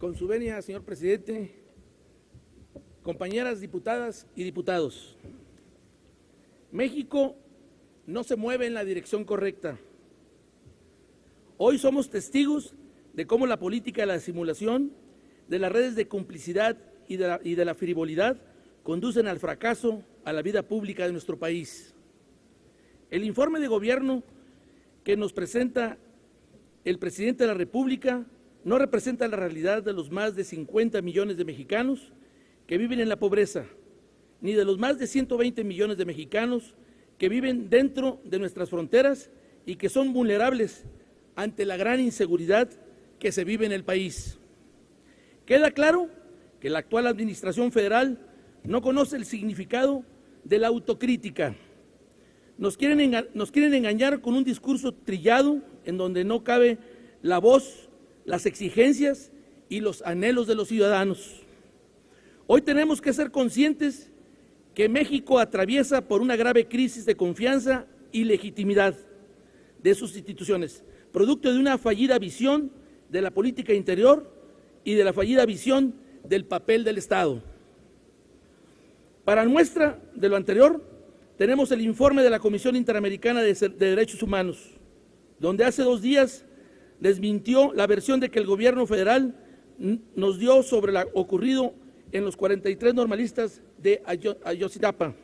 Con su venia, señor presidente, compañeras diputadas y diputados, México no se mueve en la dirección correcta. Hoy somos testigos de cómo la política de la simulación, de las redes de complicidad y de la frivolidad conducen al fracaso a la vida pública de nuestro país. El informe de gobierno que nos presenta el presidente de la República no representa la realidad de los más de 50 millones de mexicanos que viven en la pobreza, ni de los más de 120 millones de mexicanos que viven dentro de nuestras fronteras y que son vulnerables ante la gran inseguridad que se vive en el país. Queda claro que la actual administración federal no conoce el significado de la autocrítica. Nos quieren engañar con un discurso trillado en donde no cabe la voz, las exigencias y los anhelos de los ciudadanos. Hoy tenemos que ser conscientes que México atraviesa por una grave crisis de confianza y legitimidad de sus instituciones, producto de una fallida visión de la política interior y de la fallida visión del papel del Estado. Para muestra de lo anterior, tenemos el informe de la Comisión Interamericana de Derechos Humanos, donde hace 2 días desmintió la versión de que el gobierno federal nos dio sobre lo ocurrido en los 43 normalistas de Ayotzinapa.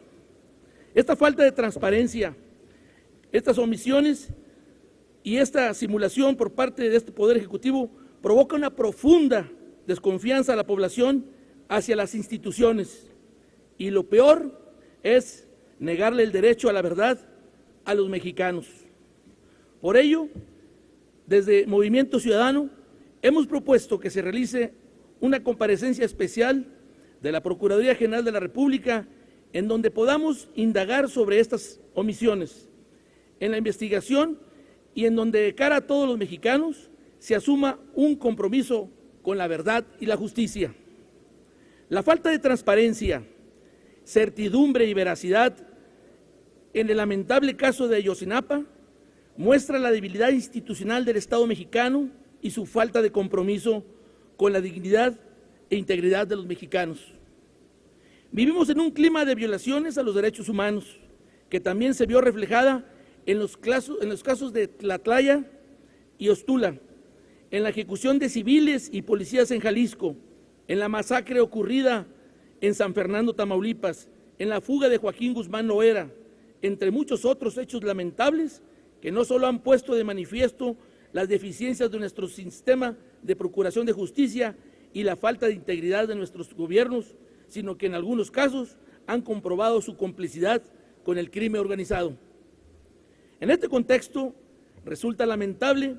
Esta falta de transparencia, estas omisiones y esta simulación por parte de este Poder Ejecutivo provoca una profunda desconfianza a la población hacia las instituciones. Y lo peor es negarle el derecho a la verdad a los mexicanos. Por ello, desde Movimiento Ciudadano hemos propuesto que se realice una comparecencia especial de la Procuraduría General de la República en donde podamos indagar sobre estas omisiones en la investigación y en donde de cara a todos los mexicanos se asuma un compromiso con la verdad y la justicia. La falta de transparencia, certidumbre y veracidad en el lamentable caso de Ayotzinapa muestra la debilidad institucional del Estado mexicano y su falta de compromiso con la dignidad e integridad de los mexicanos. Vivimos en un clima de violaciones a los derechos humanos, que también se vio reflejada en los casos de Tlatlaya y Ostula, en la ejecución de civiles y policías en Jalisco, en la masacre ocurrida en San Fernando, Tamaulipas, en la fuga de Joaquín Guzmán Loera, entre muchos otros hechos lamentables que no solo han puesto de manifiesto las deficiencias de nuestro sistema de procuración de justicia y la falta de integridad de nuestros gobiernos, sino que en algunos casos han comprobado su complicidad con el crimen organizado. En este contexto, resulta lamentable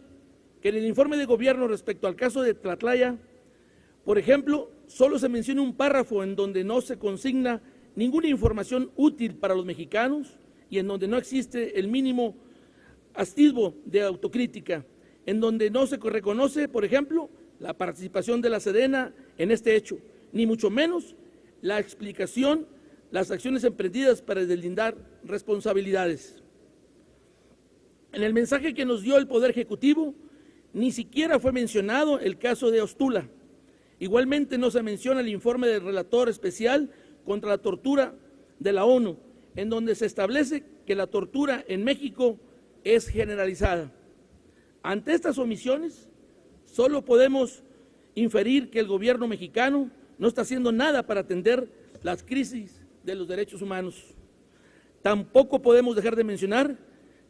que en el informe de gobierno respecto al caso de Tlatlaya, por ejemplo, solo se menciona un párrafo en donde no se consigna ninguna información útil para los mexicanos y en donde no existe el mínimo atisbo de autocrítica, en donde no se reconoce, por ejemplo, la participación de la Sedena en este hecho, ni mucho menos la explicación, las acciones emprendidas para deslindar responsabilidades. En el mensaje que nos dio el Poder Ejecutivo, ni siquiera fue mencionado el caso de Ostula. Igualmente no se menciona el informe del relator especial contra la tortura de la ONU, en donde se establece que la tortura en México es generalizada. Ante estas omisiones, solo podemos inferir que el gobierno mexicano no está haciendo nada para atender las crisis de los derechos humanos. Tampoco podemos dejar de mencionar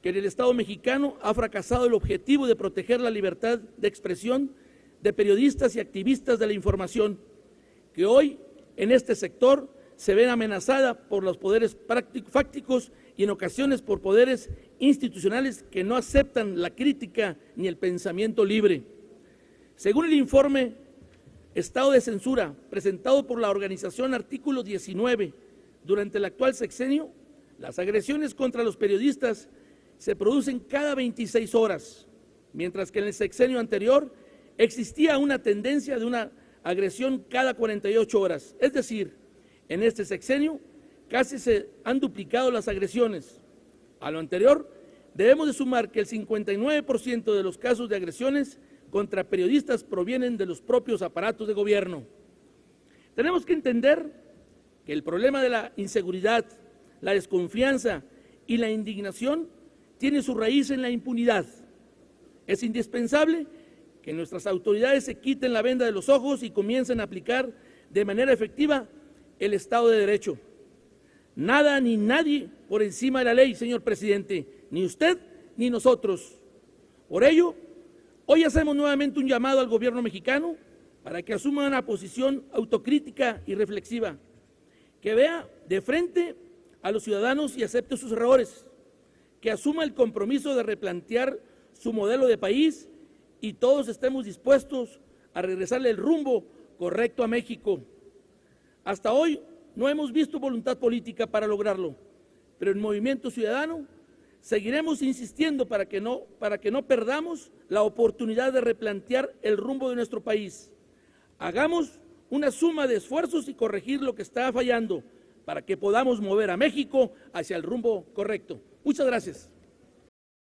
que el Estado mexicano ha fracasado el objetivo de proteger la libertad de expresión de periodistas y activistas de la información, que hoy en este sector se ven amenazada por los poderes fácticos y en ocasiones por poderes institucionales que no aceptan la crítica ni el pensamiento libre. Según el informe Estado de Censura presentado por la organización Artículo 19, durante el actual sexenio, las agresiones contra los periodistas se producen cada 26 horas, mientras que en el sexenio anterior existía una tendencia de una agresión cada 48 horas. Es decir, en este sexenio casi se han duplicado las agresiones. A lo anterior, debemos de sumar que el 59% de los casos de agresiones contra periodistas provienen de los propios aparatos de gobierno. Tenemos que entender que el problema de la inseguridad, la desconfianza y la indignación tiene su raíz en la impunidad. Es indispensable que nuestras autoridades se quiten la venda de los ojos y comiencen a aplicar de manera efectiva el Estado de Derecho. Nada ni nadie por encima de la ley, señor presidente, ni usted ni nosotros. Por ello, hoy hacemos nuevamente un llamado al gobierno mexicano para que asuma una posición autocrítica y reflexiva, que vea de frente a los ciudadanos y acepte sus errores, que asuma el compromiso de replantear su modelo de país y todos estemos dispuestos a regresarle el rumbo correcto a México. Hasta hoy no hemos visto voluntad política para lograrlo, pero en Movimiento Ciudadano seguiremos insistiendo para que no perdamos la oportunidad de replantear el rumbo de nuestro país. Hagamos una suma de esfuerzos y corregir lo que está fallando para que podamos mover a México hacia el rumbo correcto. Muchas gracias.